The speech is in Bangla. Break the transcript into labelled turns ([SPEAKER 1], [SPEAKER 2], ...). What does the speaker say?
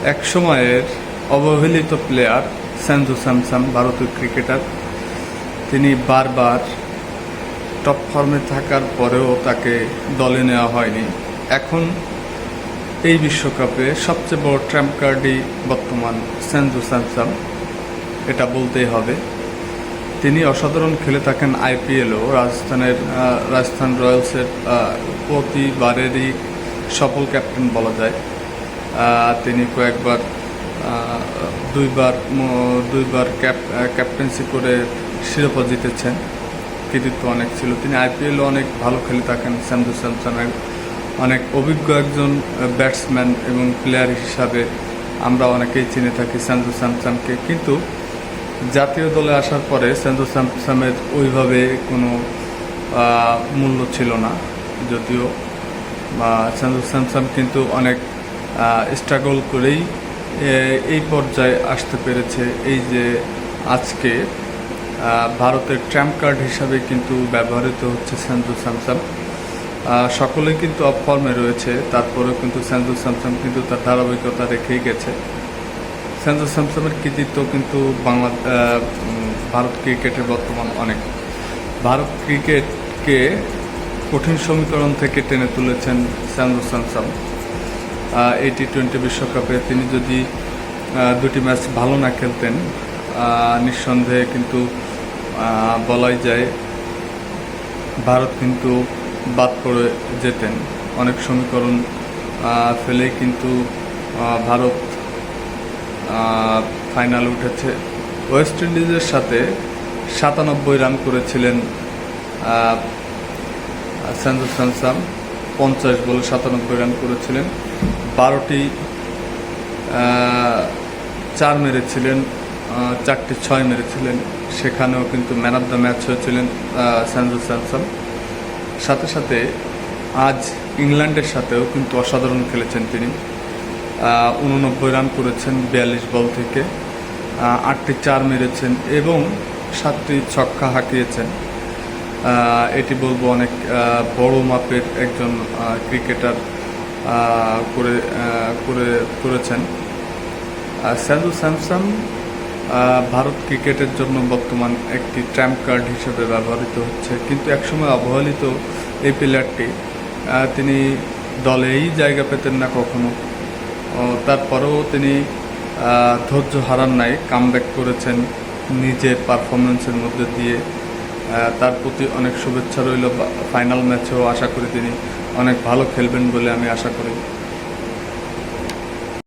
[SPEAKER 1] এক সময়ের অবহেলিত প্লেয়ার সঞ্জু স্যামসন, ভারতীয় ক্রিকেটার। তিনি বারবার টপ ফর্মে থাকার পরেও তাকে দলে নেওয়া হয়নি। এখন এই বিশ্বকাপে সবচেয়ে বড় ট্রাম্প কার্ডই বর্তমান সঞ্জু স্যামসন, এটা বলতেই হবে। তিনি অসাধারণ খেলে থাকেন আইপিএলও। রাজস্থান রয়্যালসের প্রতিবারেরই সফল ক্যাপ্টেন বলা যায়। তিনি কয়েকবার দুইবার ক্যাপ্টেন্সি করে শিরোপা জিতেছেন, কৃতিত্ব অনেক ছিল। তিনি আইপিএলও অনেক ভালো খেলে থাকেন। সঞ্জু স্যামসনের অনেক অভিজ্ঞ একজন ব্যাটসম্যান এবং প্লেয়ার হিসাবে আমরা অনেকেই চিনে থাকি সঞ্জু স্যামসনকে। কিন্তু জাতীয় দলে আসার পরে সঞ্জু স্যামসনের ওইভাবে কোনো মূল্য ছিল না। যদিও সঞ্জু স্যামসন কিন্তু অনেক স্ট্রাগল করেই এই পর্যায়ে আসতে পেরেছে। এই যে আজকে ভারতের ট্রাম্প কার্ড হিসাবে কিন্তু ব্যবহৃত হচ্ছে সঞ্জু স্যামসন। সকলেই কিন্তু অফ ফর্মে রয়েছে, তারপরেও কিন্তু সঞ্জু স্যামসন কিন্তু তার ধারাবাহিকতা রেখেই গেছে। সঞ্জু স্যামসনের কৃতিত্ব কিন্তু ভারত ক্রিকেটের বর্তমান অনেক। ভারত ক্রিকেটকে কঠিন সমীকরণ থেকে টেনে তুলেছেন সঞ্জু স্যামসন। এই টি-20 বিশ্বকাপে তিনি যদি দুটি ম্যাচ ভালো না খেলতেন, নিঃসন্দেহে কিন্তু বলাই যায় ভারত কিন্তু বাদ পড়ে যেতেন। অনেক সমীকরণ ফেলেই কিন্তু ভারত ফাইনালে উঠেছে। ওয়েস্ট ইন্ডিজের সাথে 97 রান করেছিলেন সঞ্জু স্যামসন। 50 বলে 97 রান করেছিলেন। 12টি 4 মেরেছিলেন, 4টি 6 মেরেছিলেন। সেখানেও কিন্তু ম্যান অফ দ্য ম্যাচ হয়েছিলেন সঞ্জু স্যামসন। সাথে সাথে আজ ইংল্যান্ডের সাথেও কিন্তু অসাধারণ খেলেছেন তিনি। 89 রান করেছেন 42 বল থেকে, 8টি 4 মেরেছেন এবং 7টি ছক্কা হাঁকিয়েছেন। এটি বলবো অনেক বড় মাপের একজন ক্রিকেটার করেছেন। সঞ্জু স্যামসন ভারত ক্রিকেটের জন্য বর্তমান একটি ট্রাম্প কার্ড হিসেবে ব্যবহৃত হচ্ছে। কিন্তু একসময় অবহেলিত এই প্লেয়ারটি, তিনি দলেই জায়গা পেতেন না কখনো। তারপরেও তিনি ধৈর্য হারান নাই, কামব্যাক করেছেন নিজের পারফরমেন্সের মধ্যে দিয়ে। তার প্রতি অনেক শুভেচ্ছা রইল। ফাইনাল ম্যাচেও আশা করি তিনি অনেক ভালো খেলবেন বলে আমি আশা করি।